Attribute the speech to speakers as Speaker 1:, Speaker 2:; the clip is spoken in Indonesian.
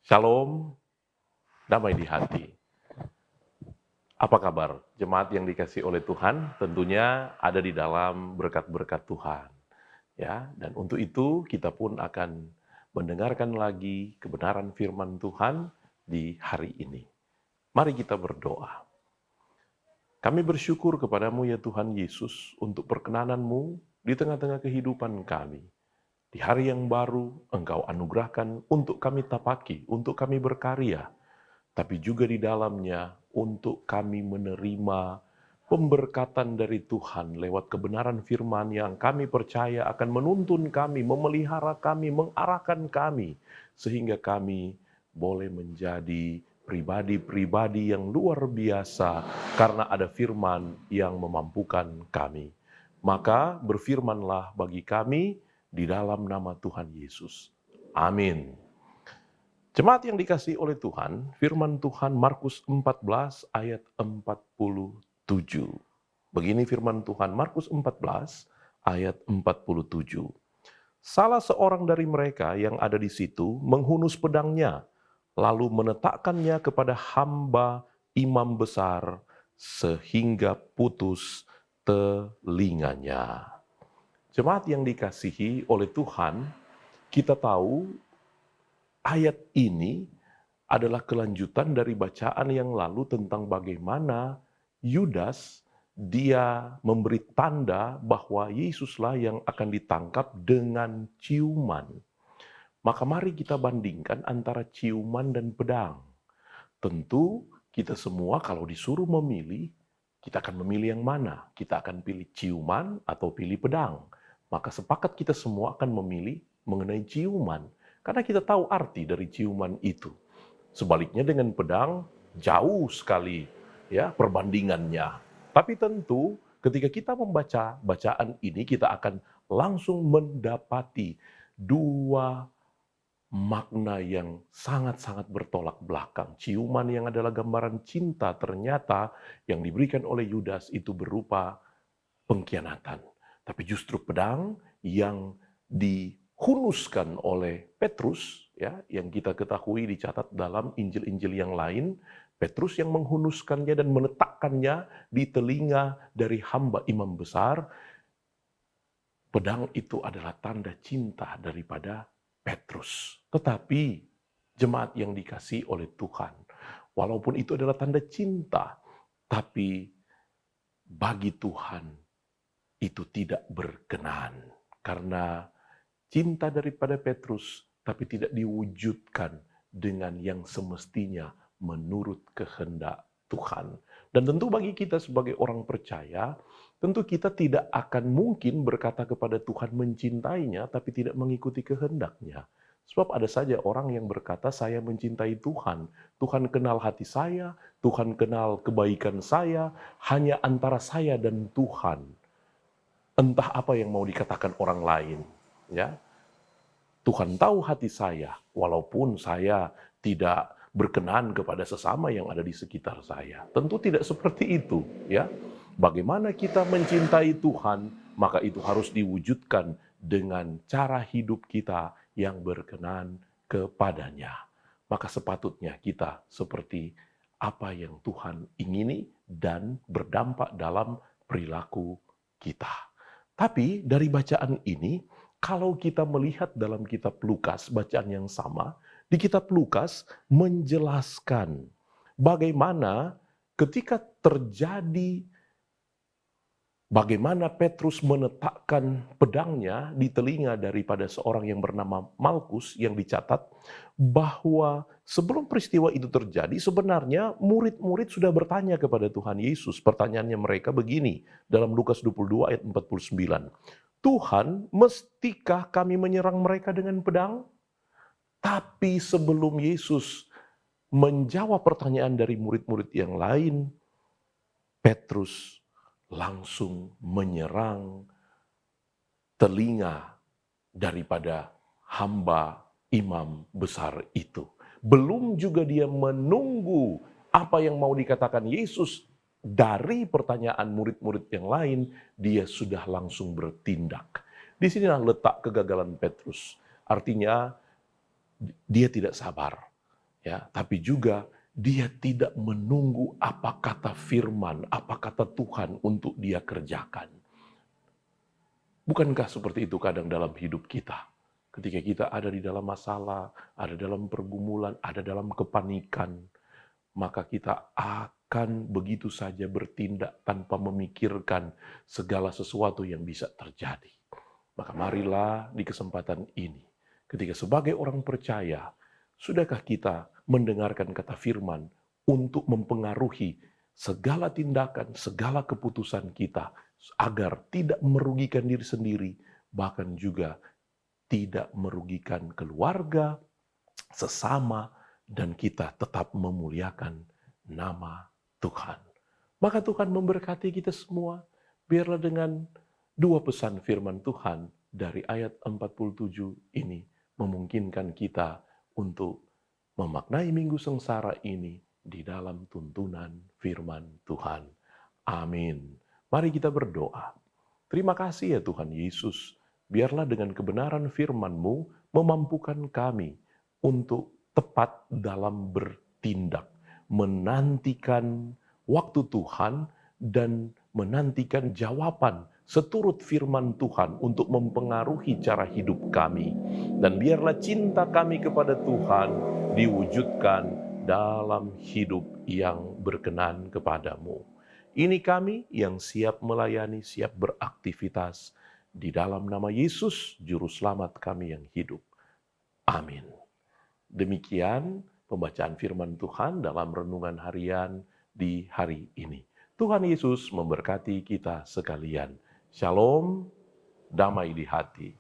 Speaker 1: Shalom, damai di hati. Apa kabar? Jemaat yang dikasihi oleh Tuhan tentunya ada di dalam berkat-berkat Tuhan. Ya, dan untuk itu kita pun akan mendengarkan lagi kebenaran firman Tuhan di hari ini. Mari kita berdoa. Kami bersyukur kepadamu ya Tuhan Yesus untuk perkenanan-Mu di tengah-tengah kehidupan kami. Di hari yang baru, Engkau anugerahkan untuk kami tapaki, untuk kami berkarya, tapi juga di dalamnya untuk kami menerima pemberkatan dari Tuhan lewat kebenaran firman yang kami percaya akan menuntun kami, memelihara kami, mengarahkan kami, sehingga kami boleh menjadi pribadi-pribadi yang luar biasa karena ada firman yang memampukan kami. Maka berfirmanlah bagi kami di dalam nama Tuhan Yesus. Amin. Jemaat yang dikasihi oleh Tuhan, firman Tuhan Markus 14 ayat 47. Begini firman Tuhan Markus 14 ayat 47. Salah seorang dari mereka yang ada di situ menghunus pedangnya, lalu meletakkannya kepada hamba imam besar sehingga putus telinganya. Jemaat yang dikasihi oleh Tuhan, kita tahu ayat ini adalah kelanjutan dari bacaan yang lalu tentang bagaimana Yudas dia memberi tanda bahwa Yesuslah yang akan ditangkap dengan ciuman. Maka mari kita bandingkan antara ciuman dan pedang. Tentu kita semua kalau disuruh memilih, kita akan memilih yang mana? Kita akan pilih ciuman atau pilih pedang. Maka sepakat kita semua akan memilih mengenai ciuman. Karena kita tahu arti dari ciuman itu. Sebaliknya dengan pedang, jauh sekali ya perbandingannya. Tapi tentu ketika kita membaca bacaan ini, kita akan langsung mendapati dua makna yang sangat-sangat bertolak belakang. Ciuman yang adalah gambaran cinta ternyata yang diberikan oleh Yudas itu berupa pengkhianatan. Tapi justru pedang yang dihunuskan oleh Petrus, ya, yang kita ketahui dicatat dalam Injil-Injil yang lain, Petrus yang menghunuskannya dan meletakkannya di telinga dari hamba imam besar. Pedang itu adalah tanda cinta daripada Petrus. Tetapi jemaat yang dikasihi oleh Tuhan, walaupun itu adalah tanda cinta, tapi bagi Tuhan itu tidak berkenan. Karena cinta daripada Petrus, tapi tidak diwujudkan dengan yang semestinya menurut kehendak Tuhan. Dan tentu bagi kita sebagai orang percaya, tentu kita tidak akan mungkin berkata kepada Tuhan mencintainya, tapi tidak mengikuti kehendaknya. Sebab ada saja orang yang berkata, saya mencintai Tuhan. Tuhan kenal hati saya, Tuhan kenal kebaikan saya, hanya antara saya dan Tuhan. Entah apa yang mau dikatakan orang lain, ya. Tuhan tahu hati saya, walaupun saya tidak berkenan kepada sesama yang ada di sekitar saya. Tentu tidak seperti itu, ya. Bagaimana kita mencintai Tuhan, maka itu harus diwujudkan dengan cara hidup kita yang berkenan kepadanya. Maka sepatutnya kita seperti apa yang Tuhan ingini dan berdampak dalam perilaku kita. Tapi dari bacaan ini, kalau kita melihat dalam kitab Lukas, bacaan yang sama, di kitab Lukas menjelaskan bagaimana ketika terjadi bagaimana Petrus menetapkan pedangnya di telinga daripada seorang yang bernama Malkus yang dicatat bahwa sebelum peristiwa itu terjadi sebenarnya murid-murid sudah bertanya kepada Tuhan Yesus. Pertanyaannya mereka begini dalam Lukas 22 ayat 49. Tuhan, mestikah kami menyerang mereka dengan pedang? Tapi sebelum Yesus menjawab pertanyaan dari murid-murid yang lain, Petrus langsung menyerang telinga daripada hamba imam besar itu. Belum juga dia menunggu apa yang mau dikatakan Yesus dari pertanyaan murid-murid yang lain, dia sudah langsung bertindak. Di sinilah letak kegagalan Petrus. Artinya dia tidak sabar. ya, tapi juga dia tidak menunggu apa kata firman, apa kata Tuhan untuk dia kerjakan. Bukankah seperti itu kadang dalam hidup kita? Ketika kita ada di dalam masalah, ada dalam pergumulan, ada dalam kepanikan, maka kita akan begitu saja bertindak tanpa memikirkan segala sesuatu yang bisa terjadi. Maka marilah di kesempatan ini, ketika sebagai orang percaya, sudahkah kita mendengarkan kata firman untuk mempengaruhi segala tindakan, segala keputusan kita, agar tidak merugikan diri sendiri, bahkan juga tidak merugikan keluarga, sesama, dan kita tetap memuliakan nama Tuhan. Maka Tuhan memberkati kita semua. Biarlah dengan dua pesan firman Tuhan dari ayat 47 ini memungkinkan kita untuk memaknai minggu sengsara ini di dalam tuntunan firman Tuhan. Amin. Mari kita berdoa. Terima kasih ya Tuhan Yesus. Biarlah dengan kebenaran firman-Mu memampukan kami untuk tepat dalam bertindak, menantikan waktu Tuhan dan menantikan jawaban seturut firman Tuhan untuk mempengaruhi cara hidup kami. Dan biarlah cinta kami kepada Tuhan diwujudkan dalam hidup yang berkenan kepadamu. Ini kami yang siap melayani, siap beraktivitas di dalam nama Yesus, Juru Selamat kami yang hidup. Amin. Demikian pembacaan firman Tuhan dalam renungan harian di hari ini. Tuhan Yesus memberkati kita sekalian. Shalom, damai di hati.